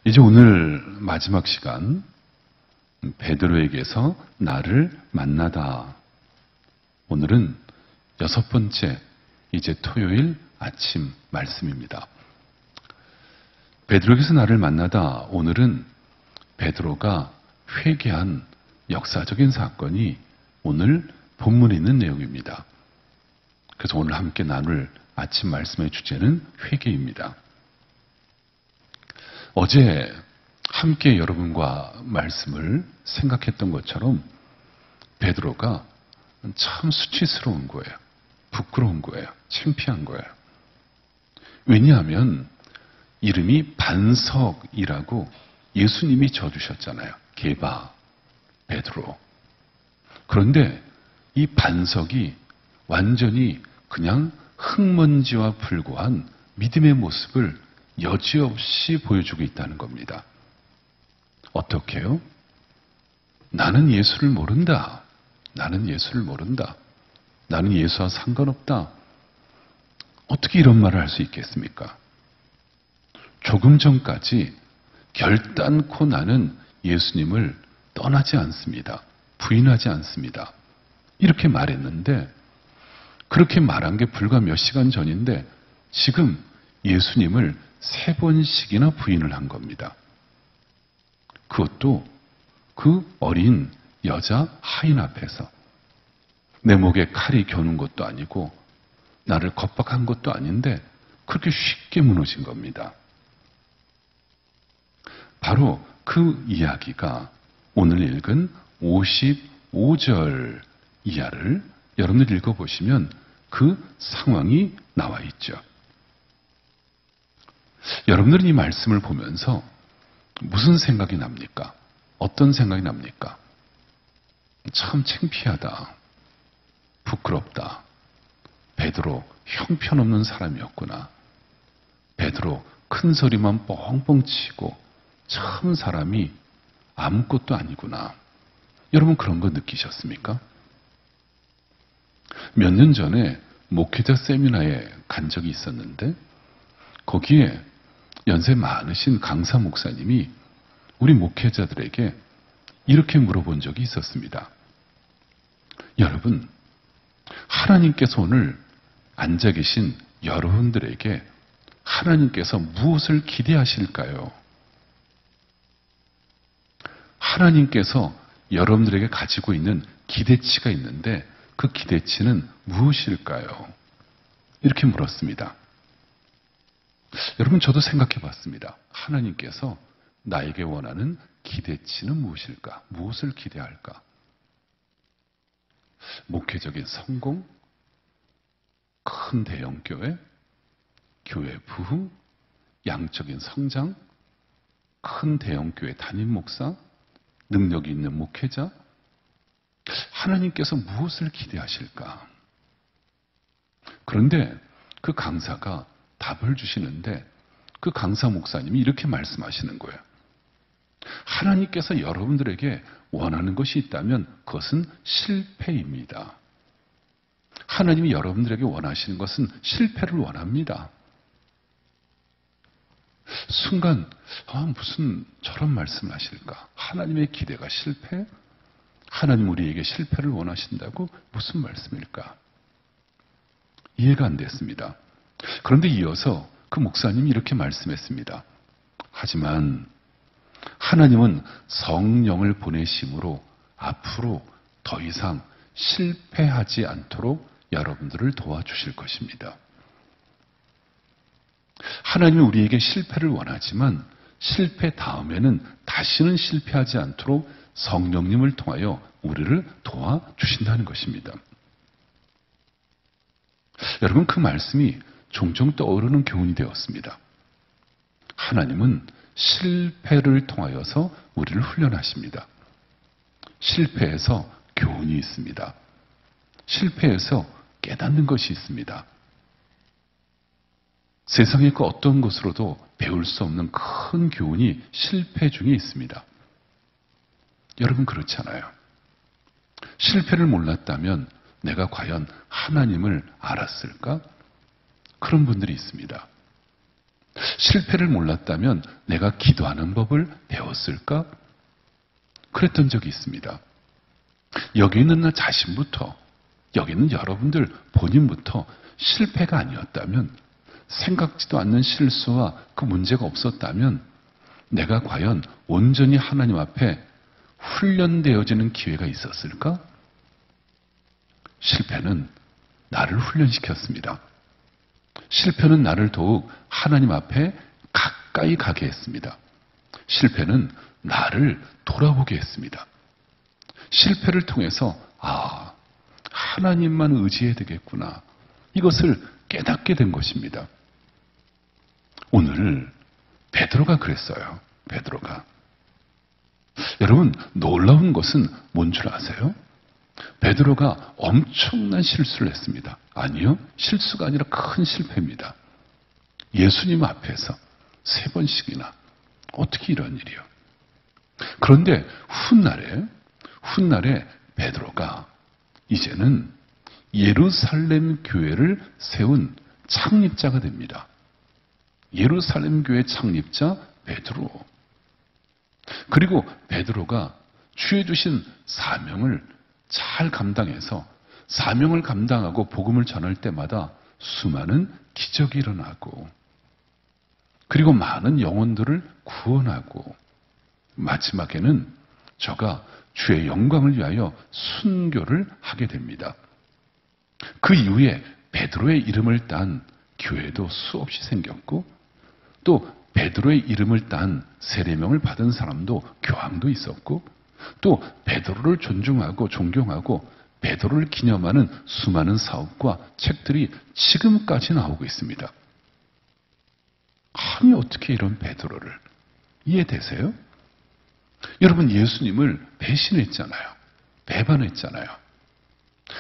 이제 오늘 마지막 시간, 베드로에게서 나를 만나다. 오늘은 6번째, 이제 토요일 아침 말씀입니다. 베드로에게서 나를 만나다. 오늘은 베드로가 회개한 역사적인 사건이 오늘 본문에 있는 내용입니다. 그래서 오늘 함께 나눌 아침 말씀의 주제는 회개입니다. 어제 함께 여러분과 말씀을 생각했던 것처럼 베드로가 참 수치스러운 거예요. 부끄러운 거예요. 창피한 거예요. 왜냐하면 이름이 반석이라고 예수님이 져주셨잖아요. 게바, 베드로. 그런데 이 반석이 완전히 그냥 흙먼지와 불구한 믿음의 모습을 여지없이 보여주고 있다는 겁니다. 어떻게요? 나는 예수를 모른다. 나는 예수를 모른다. 나는 예수와 상관없다. 어떻게 이런 말을 할 수 있겠습니까? 조금 전까지 결단코 나는 예수님을 떠나지 않습니다. 부인하지 않습니다. 이렇게 말했는데 그렇게 말한 게 불과 몇 시간 전인데 지금 예수님을 3번씩이나 부인을 한 겁니다. 그것도 그 어린 여자 하인 앞에서 내 목에 칼이 겨눈 것도 아니고 나를 겁박한 것도 아닌데 그렇게 쉽게 무너진 겁니다. 바로 그 이야기가 오늘 읽은 55절 이하를 여러분들 읽어보시면 그 상황이 나와 있죠. 여러분들은 이 말씀을 보면서 무슨 생각이 납니까? 어떤 생각이 납니까? 참 창피하다. 부끄럽다. 베드로 형편없는 사람이었구나. 베드로 큰 소리만 뻥뻥 치고 참 사람이 아무것도 아니구나. 여러분 그런 거 느끼셨습니까? 몇 년 전에 목회자 세미나에 간 적이 있었는데 거기에 연세 많으신 강사 목사님이 우리 목회자들에게 이렇게 물어본 적이 있었습니다. 여러분, 하나님께서 오늘 앉아 계신 여러분들에게 하나님께서 무엇을 기대하실까요? 하나님께서 여러분들에게 가지고 있는 기대치가 있는데 그 기대치는 무엇일까요? 이렇게 물었습니다. 여러분 저도 생각해 봤습니다. 하나님께서 나에게 원하는 기대치는 무엇일까? 무엇을 기대할까? 목회적인 성공? 큰 대형 교회? 교회 부흥? 양적인 성장? 큰 대형 교회 담임 목사? 능력이 있는 목회자? 하나님께서 무엇을 기대하실까? 그런데 그 강사가 답을 주시는데 그 강사 목사님이 이렇게 말씀하시는 거예요. 하나님께서 여러분들에게 원하는 것이 있다면 그것은 실패입니다. 하나님이 여러분들에게 원하시는 것은 실패를 원합니다. 순간 무슨 저런 말씀을 하실까? 하나님의 기대가 실패? 하나님 우리에게 실패를 원하신다고? 무슨 말씀일까? 이해가 안 됐습니다. 그런데 이어서 그 목사님이 이렇게 말씀했습니다. 하지만 하나님은 성령을 보내심으로 앞으로 더 이상 실패하지 않도록 여러분들을 도와주실 것입니다. 하나님은 우리에게 실패를 원하지만 실패 다음에는 다시는 실패하지 않도록 성령님을 통하여 우리를 도와주신다는 것입니다. 여러분 그 말씀이 종종 떠오르는 교훈이 되었습니다. 하나님은 실패를 통하여서 우리를 훈련하십니다. 실패에서 교훈이 있습니다. 실패에서 깨닫는 것이 있습니다. 세상의 그 어떤 것으로도 배울 수 없는 큰 교훈이 실패 중에 있습니다. 여러분 그렇잖아요. 실패를 몰랐다면 내가 과연 하나님을 알았을까? 그런 분들이 있습니다. 실패를 몰랐다면 내가 기도하는 법을 배웠을까? 그랬던 적이 있습니다. 여기 있는 나 자신부터, 여기 있는 여러분들 본인부터 실패가 아니었다면, 생각지도 않는 실수와 그 문제가 없었다면 내가 과연 온전히 하나님 앞에 훈련되어지는 기회가 있었을까? 실패는 나를 훈련시켰습니다. 실패는 나를 더욱 하나님 앞에 가까이 가게 했습니다. 실패는 나를 돌아보게 했습니다. 실패를 통해서 하나님만 의지해야 되겠구나, 이것을 깨닫게 된 것입니다. 오늘 베드로가 그랬어요. 베드로가. 여러분, 놀라운 것은 뭔 줄 아세요? 베드로가 엄청난 실수를 했습니다. 아니요, 실수가 아니라 큰 실패입니다. 예수님 앞에서 3번씩이나. 어떻게 이런 일이요? 그런데 훗날에 베드로가 이제는 예루살렘 교회를 세운 창립자가 됩니다. 예루살렘 교회 창립자 베드로. 그리고 베드로가 주의 주신 사명을 잘 감당해서, 사명을 감당하고 복음을 전할 때마다 수많은 기적이 일어나고, 그리고 많은 영혼들을 구원하고, 마지막에는 저가 주의 영광을 위하여 순교를 하게 됩니다. 그 이후에 베드로의 이름을 딴 교회도 수없이 생겼고, 또 베드로의 이름을 딴 세례명을 받은 사람도, 교황도 있었고, 또 베드로를 존중하고 존경하고 베드로를 기념하는 수많은 사업과 책들이 지금까지 나오고 있습니다. 아니, 어떻게 이런 베드로를 이해되세요? 여러분, 예수님을 배신했잖아요. 배반했잖아요.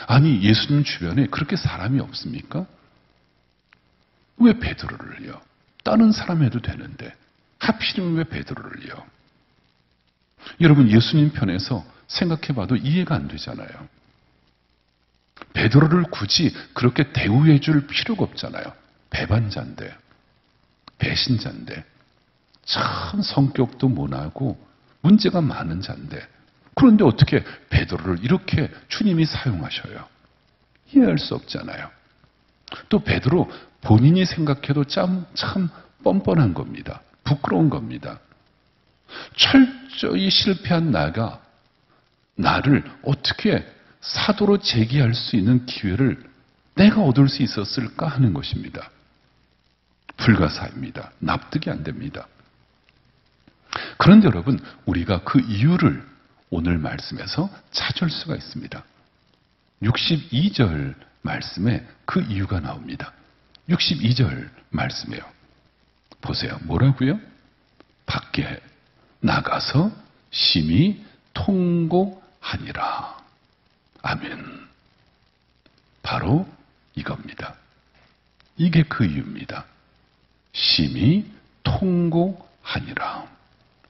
아니, 예수님 주변에 그렇게 사람이 없습니까? 왜 베드로를요? 다른 사람 해도 되는데 하필이면 왜 베드로를요? 여러분, 예수님 편에서 생각해봐도 이해가 안 되잖아요. 베드로를 굳이 그렇게 대우해 줄 필요가 없잖아요. 배반자인데, 배신자인데, 참 성격도 모나고 문제가 많은 자인데, 그런데 어떻게 베드로를 이렇게 주님이 사용하셔요? 이해할 수 없잖아요. 또 베드로 본인이 생각해도 참 뻔뻔한 겁니다. 부끄러운 겁니다. 철저히 실패한 나를 어떻게 사도로 제기할 수 있는 기회를 내가 얻을 수 있었을까 하는 것입니다. 불가사입니다. 납득이 안 됩니다. 그런데 여러분, 우리가 그 이유를 오늘 말씀에서 찾을 수가 있습니다. 62절 말씀에 그 이유가 나옵니다. 62절 말씀이에요. 보세요. 뭐라고요? 밖에 나가서 심히 통곡하니라. 아멘. 바로 이겁니다. 이게 그 이유입니다. 심히 통곡하니라.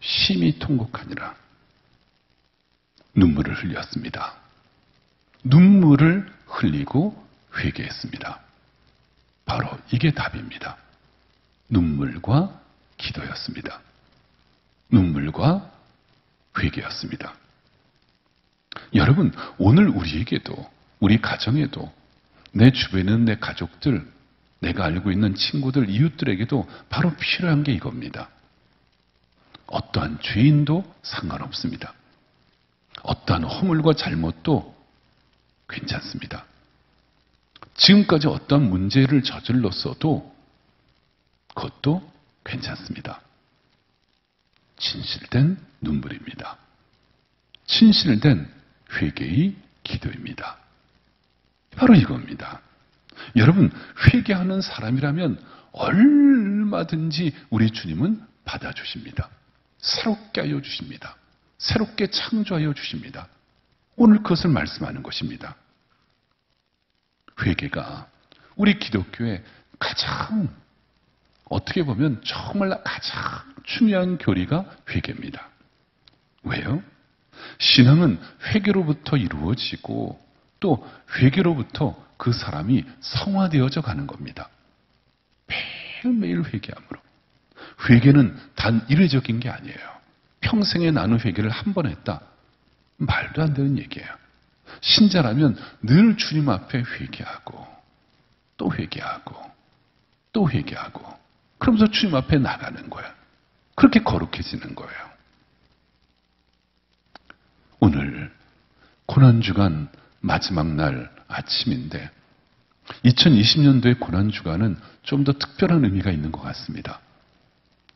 심히 통곡하니라. 눈물을 흘렸습니다. 눈물을 흘리고 회개했습니다. 바로 이게 답입니다. 눈물과 기도였습니다. 눈물과 회개였습니다. 여러분, 오늘 우리에게도, 우리 가정에도, 내 주변에 있는 내 가족들, 내가 알고 있는 친구들, 이웃들에게도 바로 필요한 게 이겁니다. 어떠한 죄인도 상관없습니다. 어떠한 허물과 잘못도 괜찮습니다. 지금까지 어떠한 문제를 저질렀어도 그것도 괜찮습니다. 진실된 눈물입니다. 진실된 회개의 기도입니다. 바로 이겁니다. 여러분, 회개하는 사람이라면 얼마든지 우리 주님은 받아주십니다. 새롭게 하여 주십니다. 새롭게 창조하여 주십니다. 오늘 그것을 말씀하는 것입니다. 회개가 우리 기독교의 가장, 어떻게 보면 정말 가장 중요한 교리가 회개입니다. 왜요? 신앙은 회개로부터 이루어지고 또 회개로부터 그 사람이 성화되어져 가는 겁니다. 매일매일 회개함으로. 회개는 단 이례적인 게 아니에요. 평생에 나눈 회개를 한 번 했다. 말도 안 되는 얘기예요. 신자라면 늘 주님 앞에 회개하고 또 회개하고 또 회개하고 그러면서 주님 앞에 나가는 거야. 그렇게 거룩해지는 거예요. 오늘 고난주간 마지막 날 아침인데 2020년도의 고난주간은 좀 더 특별한 의미가 있는 것 같습니다.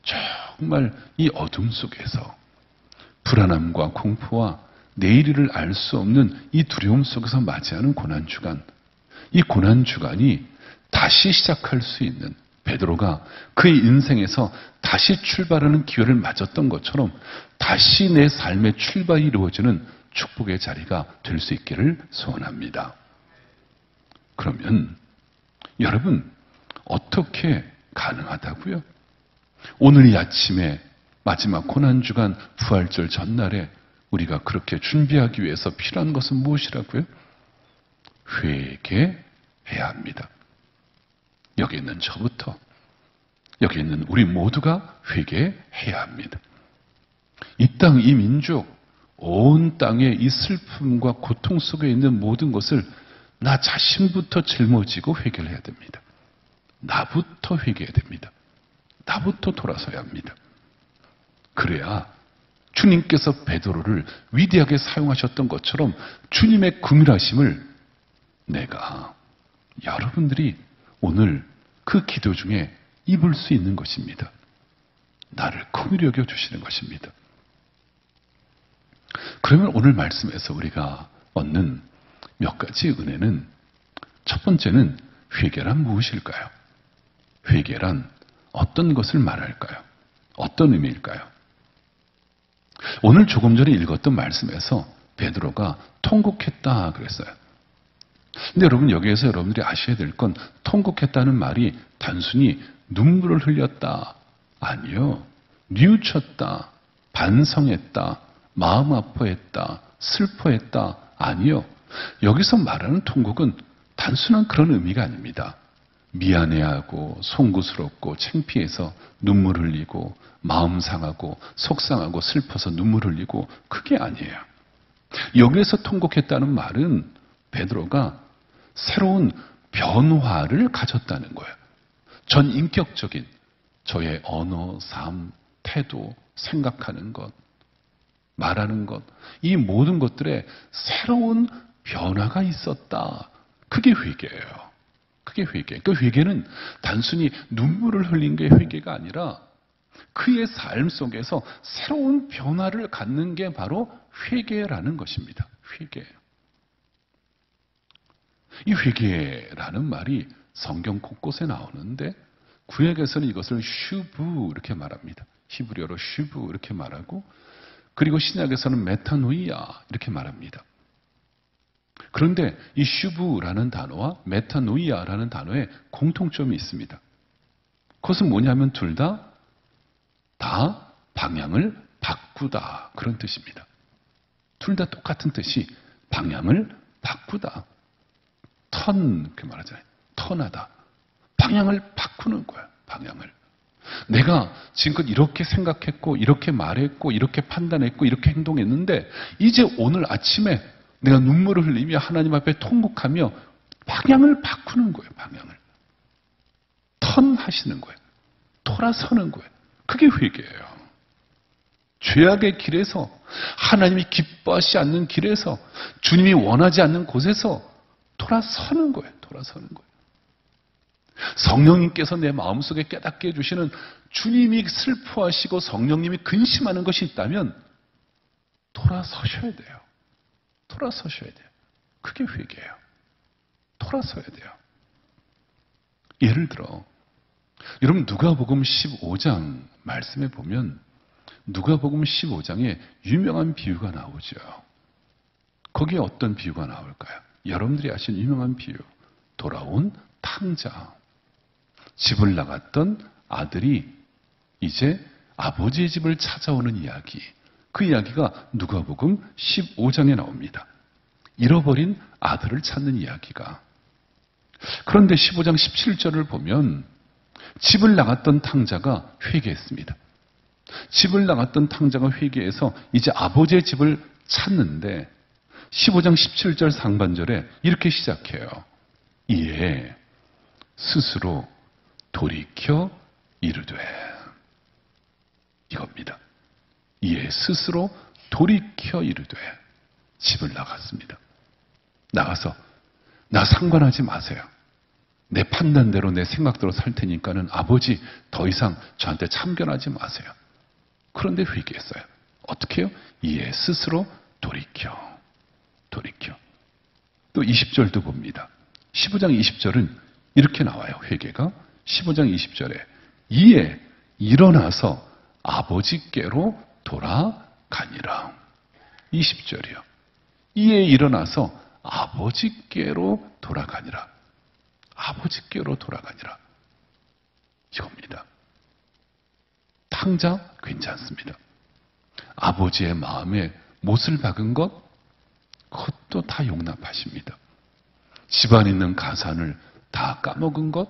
정말 이 어둠 속에서 불안함과 공포와 내일을 알 수 없는 이 두려움 속에서 맞이하는 고난주간, 이 고난주간이 다시 시작할 수 있는, 베드로가 그의 인생에서 다시 출발하는 기회를 맞았던 것처럼 다시 내 삶의 출발이 이루어지는 축복의 자리가 될 수 있기를 소원합니다. 그러면 여러분 어떻게 가능하다고요? 오늘 이 아침에 마지막 고난주간 부활절 전날에 우리가 그렇게 준비하기 위해서 필요한 것은 무엇이라고요? 회개해야 합니다. 여기 있는 저부터, 여기 있는 우리 모두가 회개해야 합니다. 이 땅, 이 민족, 온 땅의 이 슬픔과 고통 속에 있는 모든 것을 나 자신부터 짊어지고 회개를 해야 됩니다. 나부터 회개해야 됩니다. 나부터 돌아서야 합니다. 그래야 주님께서 베드로를 위대하게 사용하셨던 것처럼 주님의 긍휼하심을 내가, 여러분들이 오늘 그 기도 중에 입을 수 있는 것입니다. 나를 긍휼히 여겨 주시는 것입니다. 그러면 오늘 말씀에서 우리가 얻는 몇 가지 은혜는, 첫 번째는 회개란 무엇일까요? 회개란 어떤 것을 말할까요? 어떤 의미일까요? 오늘 조금 전에 읽었던 말씀에서 베드로가 통곡했다 그랬어요. 근데 여러분, 여기에서 여러분들이 아셔야 될 건 통곡했다는 말이 단순히 눈물을 흘렸다, 아니요. 뉘우쳤다, 반성했다, 마음 아파했다, 슬퍼했다, 아니요. 여기서 말하는 통곡은 단순한 그런 의미가 아닙니다. 미안해하고 송구스럽고 창피해서 눈물 흘리고 마음 상하고 속상하고 슬퍼서 눈물 흘리고, 그게 아니에요. 여기에서 통곡했다는 말은 베드로가 새로운 변화를 가졌다는 거예요. 전 인격적인 저의 언어, 삶, 태도, 생각하는 것, 말하는 것, 이 모든 것들에 새로운 변화가 있었다. 그게 회개예요. 그게 회개. 그 회개는 단순히 눈물을 흘린 게 회개가 아니라 그의 삶 속에서 새로운 변화를 갖는 게 바로 회개라는 것입니다. 회개. 이 회개라는 말이 성경 곳곳에 나오는데 구약에서는 이것을 슈브 이렇게 말합니다. 히브리어로 슈브 이렇게 말하고, 그리고 신약에서는 메타노이아 이렇게 말합니다. 그런데 이 슈브라는 단어와 메타노이아라는 단어에 공통점이 있습니다. 그것은 뭐냐면 둘 다 방향을 바꾸다, 그런 뜻입니다. 둘 다 똑같은 뜻이 방향을 바꾸다. 턴, 이렇게 말하잖아요. 턴하다. 방향을 바꾸는 거야, 방향을. 내가 지금껏 이렇게 생각했고, 이렇게 말했고, 이렇게 판단했고, 이렇게 행동했는데, 이제 오늘 아침에 내가 눈물을 흘리며 하나님 앞에 통곡하며 방향을 바꾸는 거예요, 방향을. 턴하시는 거예요. 돌아서는 거예요. 그게 회개예요. 죄악의 길에서, 하나님이 기뻐하지 않는 길에서, 주님이 원하지 않는 곳에서 돌아서는 거예요. 돌아서는 거예요. 성령님께서 내 마음속에 깨닫게 해주시는, 주님이 슬퍼하시고 성령님이 근심하는 것이 있다면 돌아서셔야 돼요. 돌아서셔야 돼요. 그게 회개예요. 돌아서야 돼요. 예를 들어 여러분, 누가복음 15장 말씀에 보면 누가복음 15장에 유명한 비유가 나오죠. 거기에 어떤 비유가 나올까요? 여러분들이 아시는 유명한 비유. 돌아온 탕자. 집을 나갔던 아들이 이제 아버지의 집을 찾아오는 이야기. 그 이야기가 누가복음 15장에 나옵니다. 잃어버린 아들을 찾는 이야기가. 그런데 15장 17절을 보면 집을 나갔던 탕자가 회개했습니다. 집을 나갔던 탕자가 회개해서 이제 아버지의 집을 찾는데 15장 17절 상반절에 이렇게 시작해요. 이에 스스로 돌이켜 이르되, 이겁니다. 이에 스스로 돌이켜 이르되, 집을 나갔습니다. 나가서 나 상관하지 마세요. 내 판단대로 내 생각대로 살 테니까는 아버지 더 이상 저한테 참견하지 마세요. 그런데 회개했어요. 어떻게 해요? 이에 스스로 돌이켜. 또 20절도 봅니다. 15장 20절은 이렇게 나와요. 회개가 15장 20절에 이에 일어나서 아버지께로 돌아가니라. 20절이요. 이에 일어나서 아버지께로 돌아가니라. 아버지께로 돌아가니라. 이겁니다. 탕자 괜찮습니다. 아버지의 마음에 못을 박은 것, 그것도 다 용납하십니다. 집안에 있는 가산을 다 까먹은 것,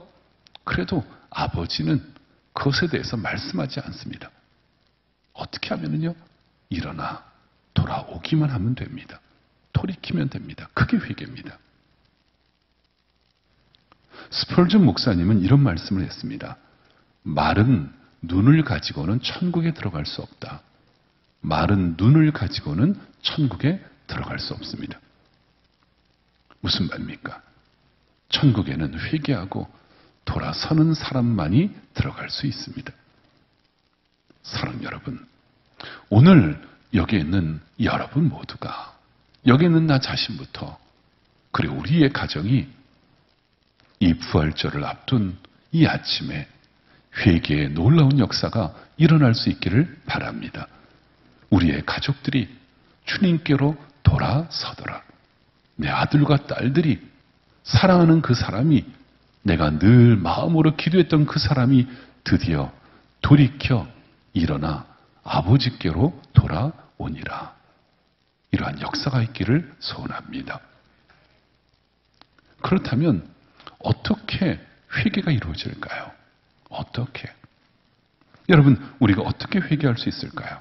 그래도 아버지는 그것에 대해서 말씀하지 않습니다. 어떻게 하면요? 일어나 돌아오기만 하면 됩니다. 돌이키면 됩니다. 그게 회개입니다. 스펄전 목사님은 이런 말씀을 했습니다. 마른 눈을 가지고는 천국에 들어갈 수 없다. 마른 눈을 가지고는 천국에 들어갈 수 없습니다. 무슨 말입니까? 천국에는 회개하고 돌아서는 사람만이 들어갈 수 있습니다. 사랑 여러분, 오늘 여기 있는 여러분 모두가, 여기 있는 나 자신부터, 그리고 우리의 가정이 이 부활절을 앞둔 이 아침에 회개의 놀라운 역사가 일어날 수 있기를 바랍니다. 우리의 가족들이 주님께로 돌아서더라. 내 아들과 딸들이 사랑하는 그 사람이, 내가 늘 마음으로 기도했던 그 사람이 드디어 돌이켜 일어나 아버지께로 돌아오니라. 이러한 역사가 있기를 소원합니다. 그렇다면 어떻게 회개가 이루어질까요? 어떻게? 여러분, 우리가 어떻게 회개할 수 있을까요?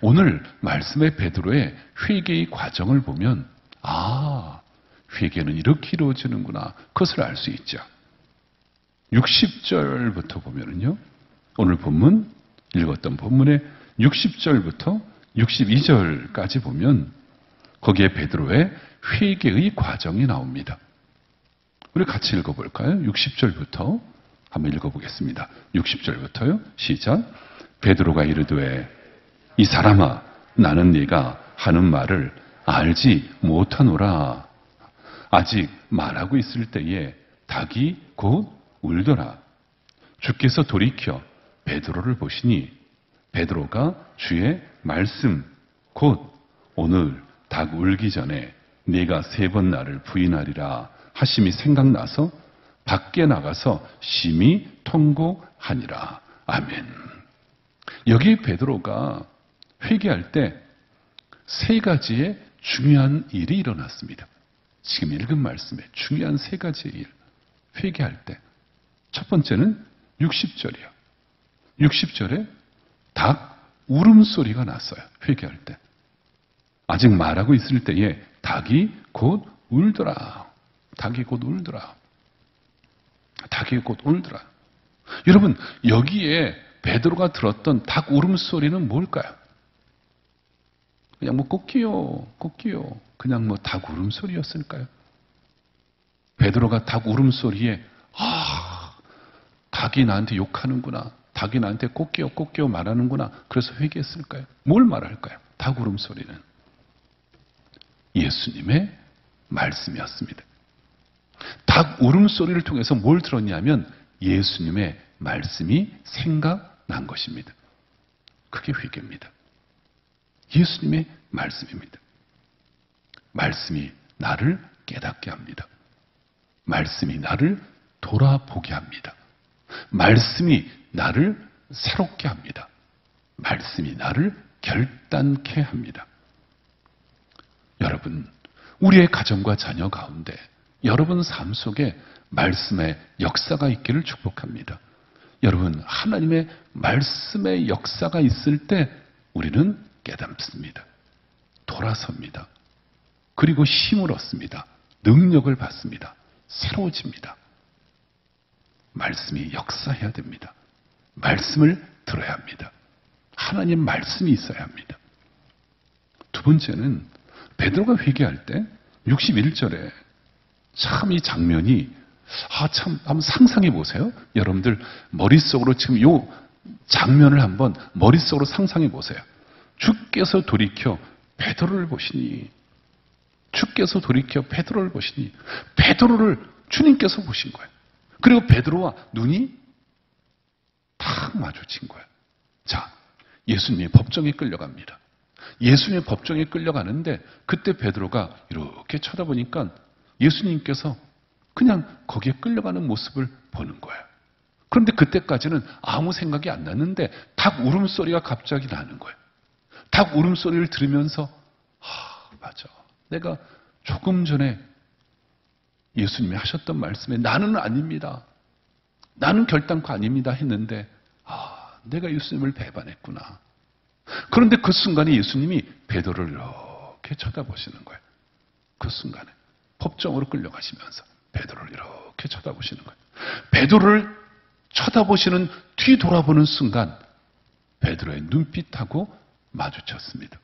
오늘 말씀의 베드로의 회개의 과정을 보면 회개는 이렇게 이루어지는구나, 그것을 알 수 있죠. 60절부터 보면은요, 오늘 본문, 읽었던 본문의 60절부터 62절까지 보면 거기에 베드로의 회개의 과정이 나옵니다. 우리 같이 읽어볼까요? 60절부터 한번 읽어보겠습니다. 60절부터요. 시작. 베드로가 이르되 이 사람아, 나는 네가 하는 말을 알지 못하노라. 아직 말하고 있을 때에 닭이 곧 울더라. 주께서 돌이켜 베드로를 보시니 베드로가 주의 말씀 곧 오늘 닭 울기 전에 네가 3번 나를 부인하리라 하심이 생각나서 밖에 나가서 심히 통곡하니라. 아멘. 여기 베드로가 회개할 때 3가지의 중요한 일이 일어났습니다. 지금 읽은 말씀에 중요한 3가지의 일. 회개할 때. 첫 번째는 60절이요. 60절에 닭 울음소리가 났어요. 회개할 때. 아직 말하고 있을 때에 닭이 곧 울더라. 닭이 곧 울더라. 닭이 곧 울더라. 여러분, 여기에 베드로가 들었던 닭 울음소리는 뭘까요? 그냥 꽃기요. 그냥 닭 울음소리였을까요? 베드로가 닭 울음소리에 닭이 나한테 욕하는구나. 닭이 나한테 꽃기요 말하는구나. 그래서 회개했을까요? 뭘 말할까요? 닭 울음소리는 예수님의 말씀이었습니다. 닭 울음소리를 통해서 뭘 들었냐면 예수님의 말씀이 생각난 것입니다. 그게 회개입니다. 예수님의 말씀입니다. 말씀이 나를 깨닫게 합니다. 말씀이 나를 돌아보게 합니다. 말씀이 나를 새롭게 합니다. 말씀이 나를 결단케 합니다. 여러분, 우리의 가정과 자녀 가운데 여러분 삶 속에 말씀의 역사가 있기를 축복합니다. 여러분, 하나님의 말씀의 역사가 있을 때 우리는 깨닫습니다. 돌아섭니다. 그리고 힘을 얻습니다. 능력을 받습니다. 새로워집니다. 말씀이 역사해야 됩니다. 말씀을 들어야 합니다. 하나님 말씀이 있어야 합니다. 두 번째는 베드로가 회개할 때 61절에 참 이 장면이 참 한번 상상해 보세요. 여러분들 머릿속으로 지금 이 장면을 한번 머릿속으로 상상해 보세요. 주께서 돌이켜 베드로를 보시니, 주께서 돌이켜 베드로를 보시니, 베드로를 주님께서 보신 거예요. 그리고 베드로와 눈이 탁 마주친 거예요. 자, 예수님이 법정에 끌려갑니다. 예수님의 법정에 끌려가는데 그때 베드로가 이렇게 쳐다보니까 예수님께서 그냥 거기에 끌려가는 모습을 보는 거예요. 그런데 그때까지는 아무 생각이 안 났는데 닭 울음소리가 갑자기 나는 거예요. 닭 울음소리를 들으면서 맞아. 내가 조금 전에 예수님이 하셨던 말씀에 나는 아닙니다. 나는 결단코 아닙니다 했는데 내가 예수님을 배반했구나. 그런데 그 순간에 예수님이 베드로를 이렇게 쳐다보시는 거예요. 그 순간에 법정으로 끌려가시면서 베드로를 이렇게 쳐다보시는 거예요. 베드로를 쳐다보시는 뒤돌아보는 순간 베드로의 눈빛하고 마주쳤습니다.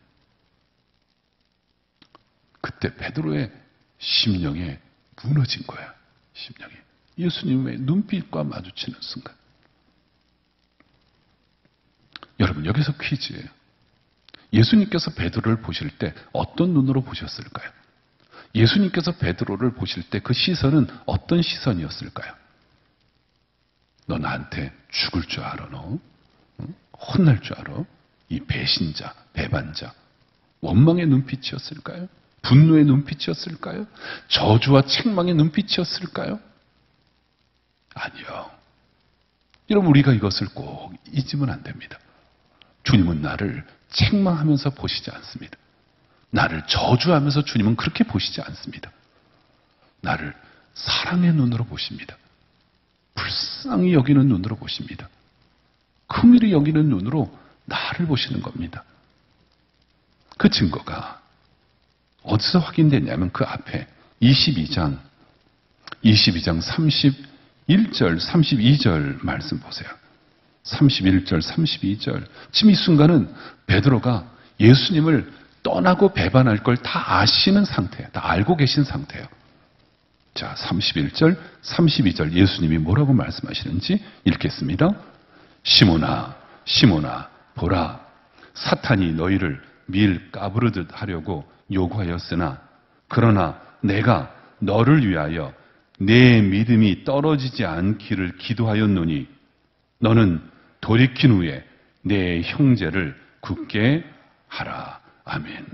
그때 베드로의 심령에 무너진 거야. 심령이. 예수님의 눈빛과 마주치는 순간. 여러분, 여기서 퀴즈예요. 예수님께서 베드로를 보실 때 어떤 눈으로 보셨을까요? 예수님께서 베드로를 보실 때 그 시선은 어떤 시선이었을까요? 너 나한테 죽을 줄 알아, 너? 응? 혼날 줄 알아? 이 배신자, 배반자. 원망의 눈빛이었을까요? 분노의 눈빛이었을까요? 저주와 책망의 눈빛이었을까요? 아니요. 여러분, 우리가 이것을 꼭 잊으면 안 됩니다. 주님은 나를 책망하면서 보시지 않습니다. 나를 저주하면서 주님은 그렇게 보시지 않습니다. 나를 사랑의 눈으로 보십니다. 불쌍히 여기는 눈으로 보십니다. 긍휼히 여기는 눈으로 나를 보시는 겁니다. 그 증거가 어디서 확인됐냐면 그 앞에 22장 31절, 32절 말씀 보세요. 31절, 32절. 지금 이 순간은 베드로가 예수님을 떠나고 배반할 걸 다 아시는 상태예요. 다 알고 계신 상태예요. 자, 31절, 32절 예수님이 뭐라고 말씀하시는지 읽겠습니다. 시몬아, 시몬아, 보라. 사탄이 너희를 밀 까부르듯 하려고 요구하였으나 그러나 내가 너를 위하여 내 믿음이 떨어지지 않기를 기도하였노니 너는 돌이킨 후에 내 형제를 굳게 하라. 아멘.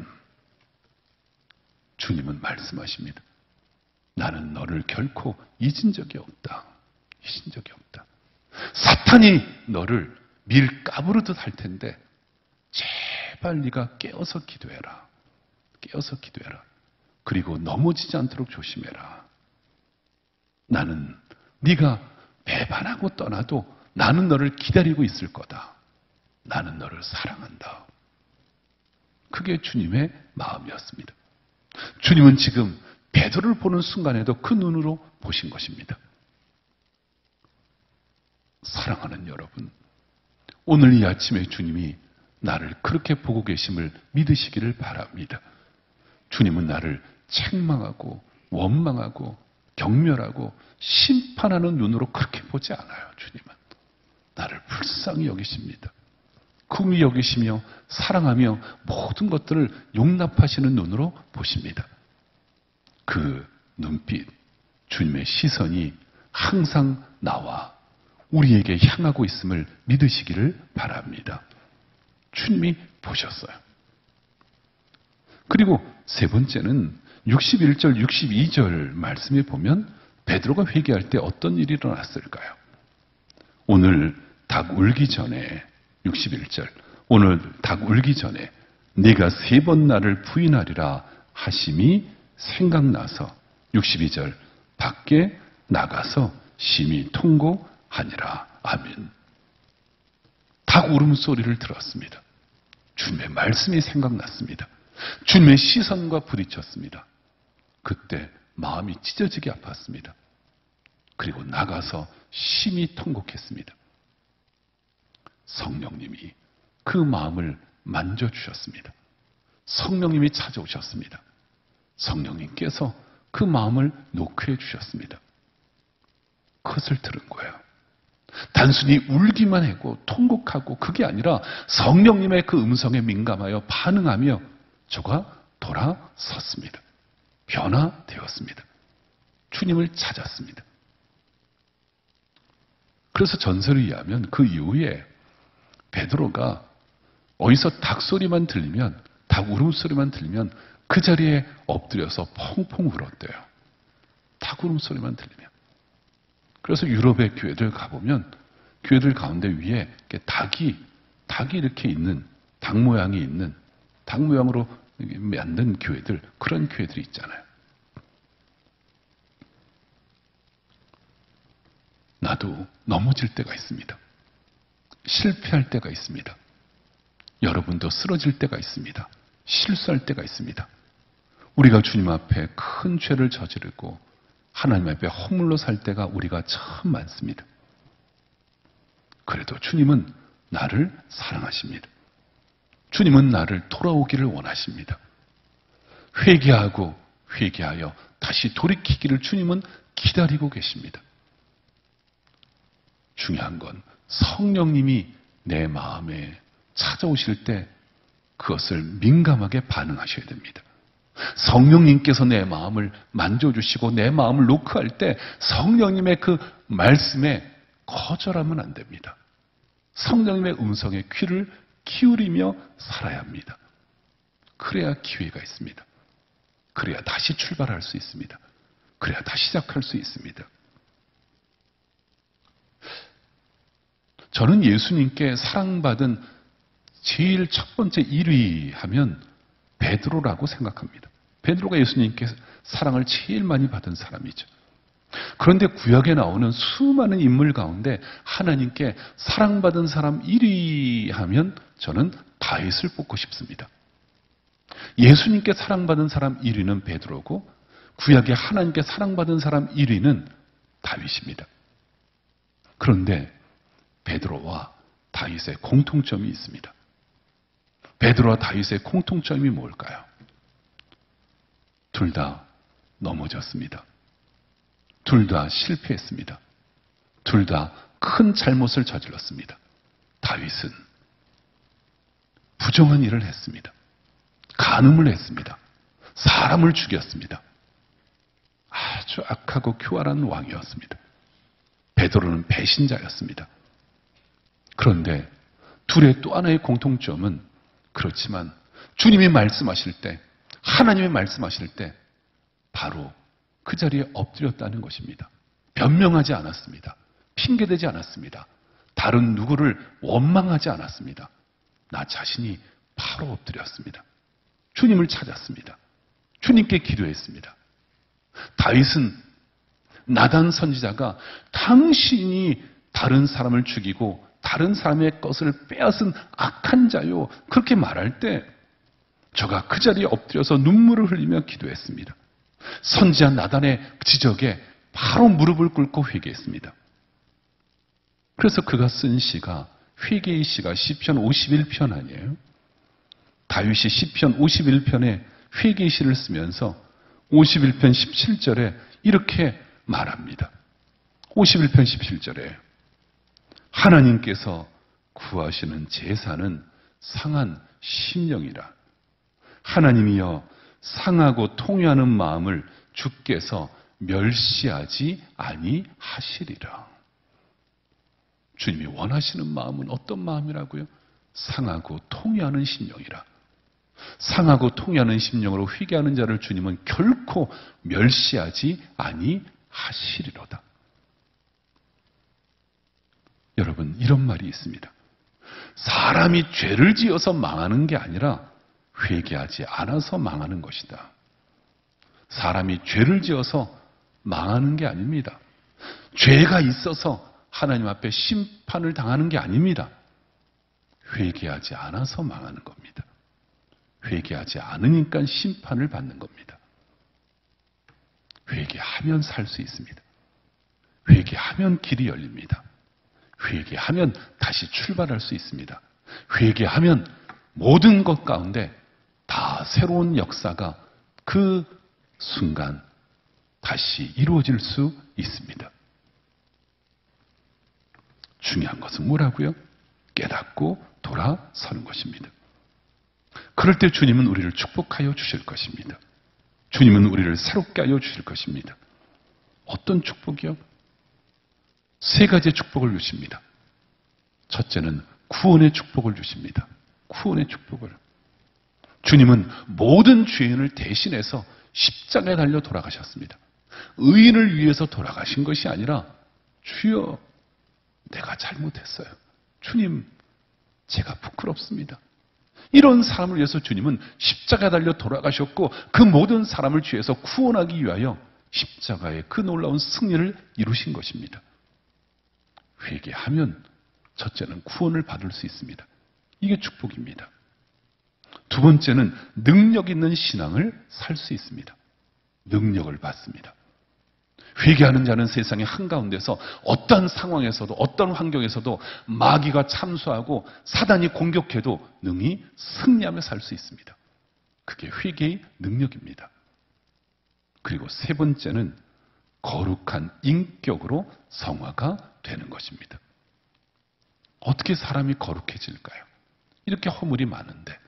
주님은 말씀하십니다. 나는 너를 결코 잊은 적이 없다. 잊은 적이 없다. 사탄이 너를 밀 까부르듯 할 텐데 제발 네가 깨어서 기도해라. 깨어서 기도해라. 그리고 넘어지지 않도록 조심해라. 나는 네가 배반하고 떠나도 나는 너를 기다리고 있을 거다. 나는 너를 사랑한다. 그게 주님의 마음이었습니다. 주님은 지금 베드로를 보는 순간에도 그 눈으로 보신 것입니다. 사랑하는 여러분, 오늘 이 아침에 주님이 나를 그렇게 보고 계심을 믿으시기를 바랍니다. 주님은 나를 책망하고 원망하고 경멸하고 심판하는 눈으로 그렇게 보지 않아요. 주님은 나를 불쌍히 여기십니다. 긍휼히 여기시며 사랑하며 모든 것들을 용납하시는 눈으로 보십니다. 그 눈빛, 주님의 시선이 항상 나와 우리에게 향하고 있음을 믿으시기를 바랍니다. 주님이 보셨어요. 그리고 세 번째는 61절, 62절 말씀에 보면 베드로가 회개할 때 어떤 일이 일어났을까요? 오늘 닭 울기 전에 61절, 오늘 닭 울기 전에 네가 3번 나를 부인하리라 하심이 생각나서 62절 밖에 나가서 심히 통곡하니라. 아멘. 닭 울음소리를 들었습니다. 주님의 말씀이 생각났습니다. 주님의 시선과 부딪혔습니다. 그때 마음이 찢어지게 아팠습니다. 그리고 나가서 심히 통곡했습니다. 성령님이 그 마음을 만져주셨습니다. 성령님이 찾아오셨습니다. 성령님께서 그 마음을 녹여해 주셨습니다. 그것을 들은 거예요. 단순히 울기만 하고 통곡하고 그게 아니라 성령님의 그 음성에 민감하여 반응하며 저가 돌아섰습니다. 변화되었습니다. 주님을 찾았습니다. 그래서 전설에 의하면 그 이후에 베드로가 어디서 닭소리만 들리면, 닭 울음소리만 들리면 그 자리에 엎드려서 펑펑 울었대요. 닭 울음소리만 들리면. 그래서 유럽의 교회들 가보면 교회들 가운데 위에 닭이 이렇게 있는, 닭 모양이 있는, 닭 모양으로 만든 교회들, 그런 교회들이 있잖아요. 나도 넘어질 때가 있습니다. 실패할 때가 있습니다. 여러분도 쓰러질 때가 있습니다. 실수할 때가 있습니다. 우리가 주님 앞에 큰 죄를 저지르고 하나님 앞에 허물로 살 때가 우리가 참 많습니다. 그래도 주님은 나를 사랑하십니다. 주님은 나를 돌아오기를 원하십니다. 회개하여 다시 돌이키기를 주님은 기다리고 계십니다. 중요한 건 성령님이 내 마음에 찾아오실 때 그것을 민감하게 반응하셔야 됩니다. 성령님께서 내 마음을 만져주시고 내 마음을 노크할 때 성령님의 그 말씀에 거절하면 안 됩니다. 성령님의 음성에 귀를 기울이며 살아야 합니다. 그래야 기회가 있습니다. 그래야 다시 출발할 수 있습니다. 그래야 다시 시작할 수 있습니다. 저는 예수님께 사랑받은 제일 첫 번째 1위 하면 베드로라고 생각합니다. 베드로가 예수님께 사랑을 제일 많이 받은 사람이죠. 그런데 구약에 나오는 수많은 인물 가운데 하나님께 사랑받은 사람 1위 하면 저는 다윗을 뽑고 싶습니다. 예수님께 사랑받은 사람 1위는 베드로고 구약에 하나님께 사랑받은 사람 1위는 다윗입니다. 그런데 베드로와 다윗의 공통점이 있습니다. 베드로와 다윗의 공통점이 뭘까요? 둘 다 넘어졌습니다. 둘 다 실패했습니다. 둘 다 큰 잘못을 저질렀습니다. 다윗은 부정한 일을 했습니다. 간음을 했습니다. 사람을 죽였습니다. 아주 악하고 교활한 왕이었습니다. 베드로는 배신자였습니다. 그런데 둘의 또 하나의 공통점은 그렇지만 주님이 말씀하실 때, 하나님이 말씀하실 때 바로 그 자리에 엎드렸다는 것입니다. 변명하지 않았습니다. 핑계대지 않았습니다. 다른 누구를 원망하지 않았습니다. 나 자신이 바로 엎드렸습니다. 주님을 찾았습니다. 주님께 기도했습니다. 다윗은 나단 선지자가 당신이 다른 사람을 죽이고 다른 사람의 것을 빼앗은 악한 자요, 그렇게 말할 때 저가 그 자리에 엎드려서 눈물을 흘리며 기도했습니다. 선지자 나단의 지적에 바로 무릎을 꿇고 회개했습니다. 그래서 그가 쓴 시가, 회개의 시가 시편 51편 아니에요? 다윗이 시편 51편에 회개의 시를 쓰면서 51편 17절에 이렇게 말합니다. 51편 17절에 하나님께서 구하시는 제사는 상한 심령이라. 하나님이여 상하고 통회하는 마음을 주께서 멸시하지 아니하시리라. 주님이 원하시는 마음은 어떤 마음이라고요? 상하고 통회하는 심령이라. 상하고 통회하는 심령으로 회개하는 자를 주님은 결코 멸시하지 아니하시리로다. 여러분, 이런 말이 있습니다. 사람이 죄를 지어서 망하는 게 아니라 회개하지 않아서 망하는 것이다. 사람이 죄를 지어서 망하는 게 아닙니다. 죄가 있어서 하나님 앞에 심판을 당하는 게 아닙니다. 회개하지 않아서 망하는 겁니다. 회개하지 않으니까 심판을 받는 겁니다. 회개하면 살 수 있습니다. 회개하면 길이 열립니다. 회개하면 다시 출발할 수 있습니다. 회개하면 모든 것 가운데 다 새로운 역사가 그 순간 다시 이루어질 수 있습니다. 중요한 것은 뭐라고요? 깨닫고 돌아서는 것입니다. 그럴 때 주님은 우리를 축복하여 주실 것입니다. 주님은 우리를 새롭게 하여 주실 것입니다. 어떤 축복이요? 세 가지의 축복을 주십니다. 첫째는 구원의 축복을 주십니다. 구원의 축복을. 주님은 모든 죄인을 대신해서 십자가에 달려 돌아가셨습니다. 의인을 위해서 돌아가신 것이 아니라 주여 내가 잘못했어요. 주님 제가 부끄럽습니다. 이런 사람을 위해서 주님은 십자가에 달려 돌아가셨고 그 모든 사람을 죄에서 구원하기 위하여 십자가의 그 놀라운 승리를 이루신 것입니다. 회개하면 첫째는 구원을 받을 수 있습니다. 이게 축복입니다. 두 번째는 능력 있는 신앙을 살 수 있습니다. 능력을 받습니다. 회개하는 자는 세상의 한가운데서 어떤 상황에서도 어떤 환경에서도 마귀가 참수하고 사단이 공격해도 능히 승리하며 살 수 있습니다. 그게 회개의 능력입니다. 그리고 세 번째는 거룩한 인격으로 성화가 되는 것입니다. 어떻게 사람이 거룩해질까요? 이렇게 허물이 많은데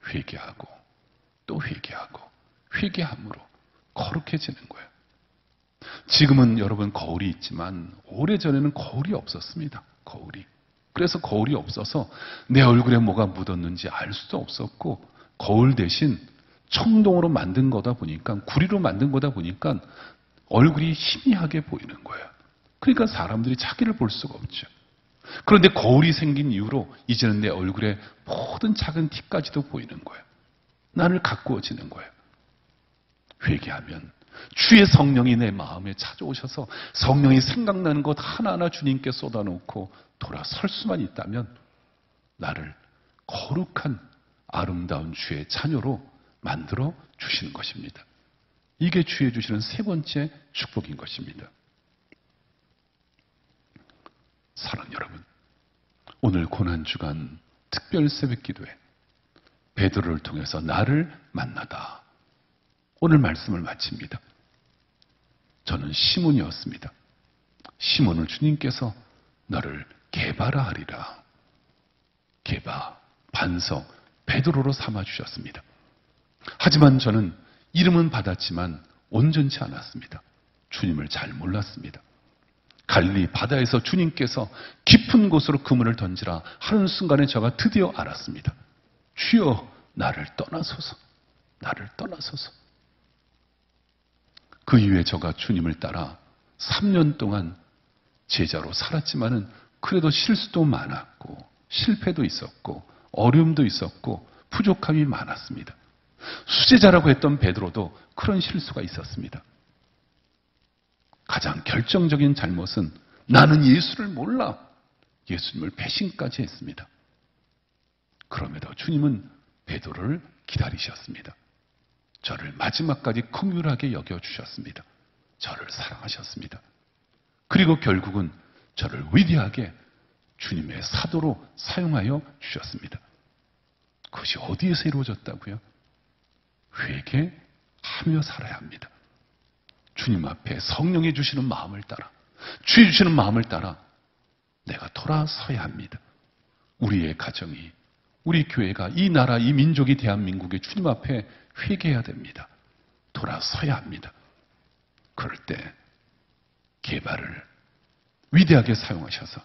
회개하고 또 회개하고 회개함으로 거룩해지는 거예요. 지금은 여러분 거울이 있지만 오래전에는 거울이 없었습니다. 거울이. 그래서 거울이 없어서 내 얼굴에 뭐가 묻었는지 알 수도 없었고 거울 대신 청동으로 만든 거다 보니까 구리로 만든 거다 보니까 얼굴이 희미하게 보이는 거예요. 그러니까 사람들이 자기를 볼 수가 없죠. 그런데 거울이 생긴 이후로 이제는 내 얼굴에 모든 작은 티까지도 보이는 거예요. 나를 가꾸어지는 거예요. 회개하면 주의 성령이 내 마음에 찾아오셔서 성령이 생각나는 것 하나하나 주님께 쏟아놓고 돌아설 수만 있다면 나를 거룩한 아름다운 주의 자녀로 만들어 주시는 것입니다. 이게 주의 주시는 세 번째 축복인 것입니다. 사랑하는 여러분, 오늘 고난주간 특별 새벽기도회 베드로를 통해서 나를 만나다. 오늘 말씀을 마칩니다. 저는 시몬이었습니다. 시몬을 주님께서 너를 게바라 하리라. 게바, 반석, 베드로로 삼아주셨습니다. 하지만 저는 이름은 받았지만 온전치 않았습니다. 주님을 잘 몰랐습니다. 갈릴리 바다에서 주님께서 깊은 곳으로 그물을 던지라 하는 순간에 제가 드디어 알았습니다. 주여 나를 떠나소서. 나를 떠나소서. 그 이후에 제가 주님을 따라 3년 동안 제자로 살았지만은 그래도 실수도 많았고 실패도 있었고 어려움도 있었고 부족함이 많았습니다. 수제자라고 했던 베드로도 그런 실수가 있었습니다. 가장 결정적인 잘못은 나는 예수를 몰라. 예수님을 배신까지 했습니다. 그럼에도 주님은 베드로를 기다리셨습니다. 저를 마지막까지 긍휼하게 여겨주셨습니다. 저를 사랑하셨습니다. 그리고 결국은 저를 위대하게 주님의 사도로 사용하여 주셨습니다. 그것이 어디에서 이루어졌다고요? 회개하며 살아야 합니다. 주님 앞에 성령이 주시는 마음을 따라, 주의 주시는 마음을 따라 내가 돌아서야 합니다. 우리의 가정이, 우리 교회가, 이 나라, 이 민족이 대한민국의 주님 앞에 회개해야 됩니다. 돌아서야 합니다. 그럴 때 게바를 위대하게 사용하셔서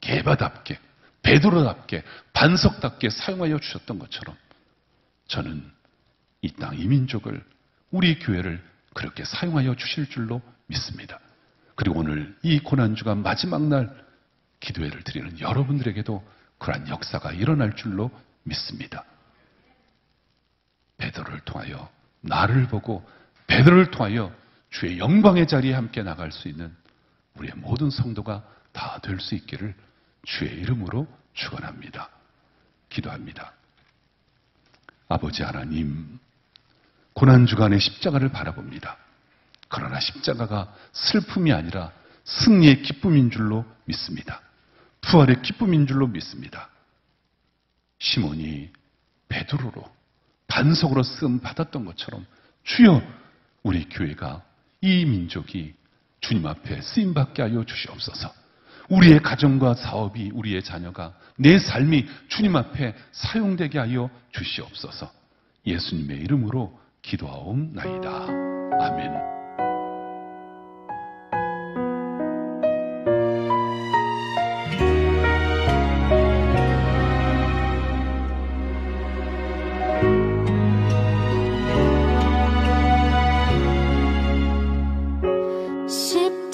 게바답게, 베드로답게, 반석답게 사용하여 주셨던 것처럼 저는 이 땅, 이 민족을, 우리 교회를 그렇게 사용하여 주실 줄로 믿습니다. 그리고 오늘 이 고난주간 마지막 날 기도회를 드리는 여러분들에게도 그러한 역사가 일어날 줄로 믿습니다. 베드로를 통하여 나를 보고 베드로를 통하여 주의 영광의 자리에 함께 나갈 수 있는 우리의 모든 성도가 다 될 수 있기를 주의 이름으로 축원합니다. 기도합니다. 아버지 하나님, 고난주간의 십자가를 바라봅니다. 그러나 십자가가 슬픔이 아니라 승리의 기쁨인 줄로 믿습니다. 부활의 기쁨인 줄로 믿습니다. 시몬이 베드로로 반석으로 쓰임 받았던 것처럼 주여, 우리 교회가, 이 민족이 주님 앞에 쓰임받게 하여 주시옵소서. 우리의 가정과 사업이, 우리의 자녀가, 내 삶이 주님 앞에 사용되게 하여 주시옵소서. 예수님의 이름으로 기도하옵나이다. 아멘.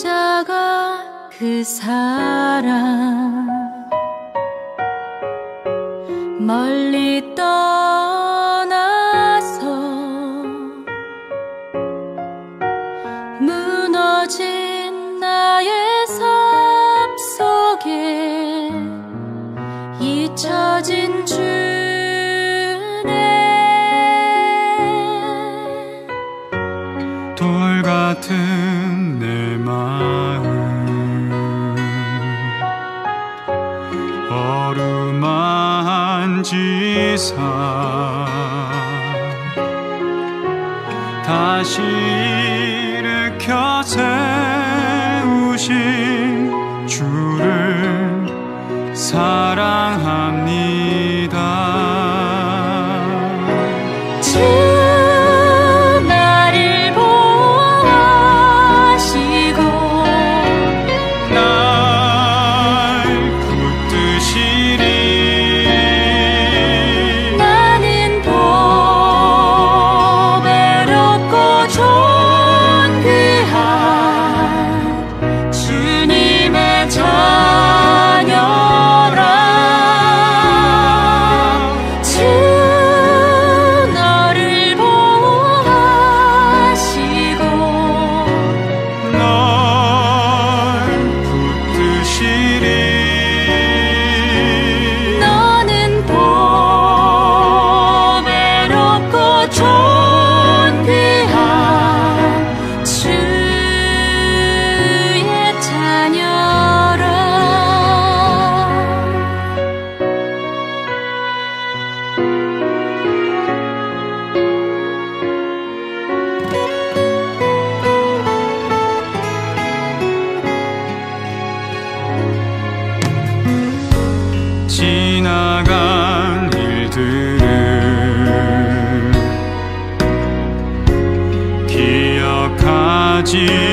십자가 그 사랑 멀리 떠나서 무너진 나의 삶 속에 잊혀진 주네 돌 같은 내 마음 어루만지사 다시 일으켜 세우신 주를 사랑합니다. 지나간 일들을 기억하지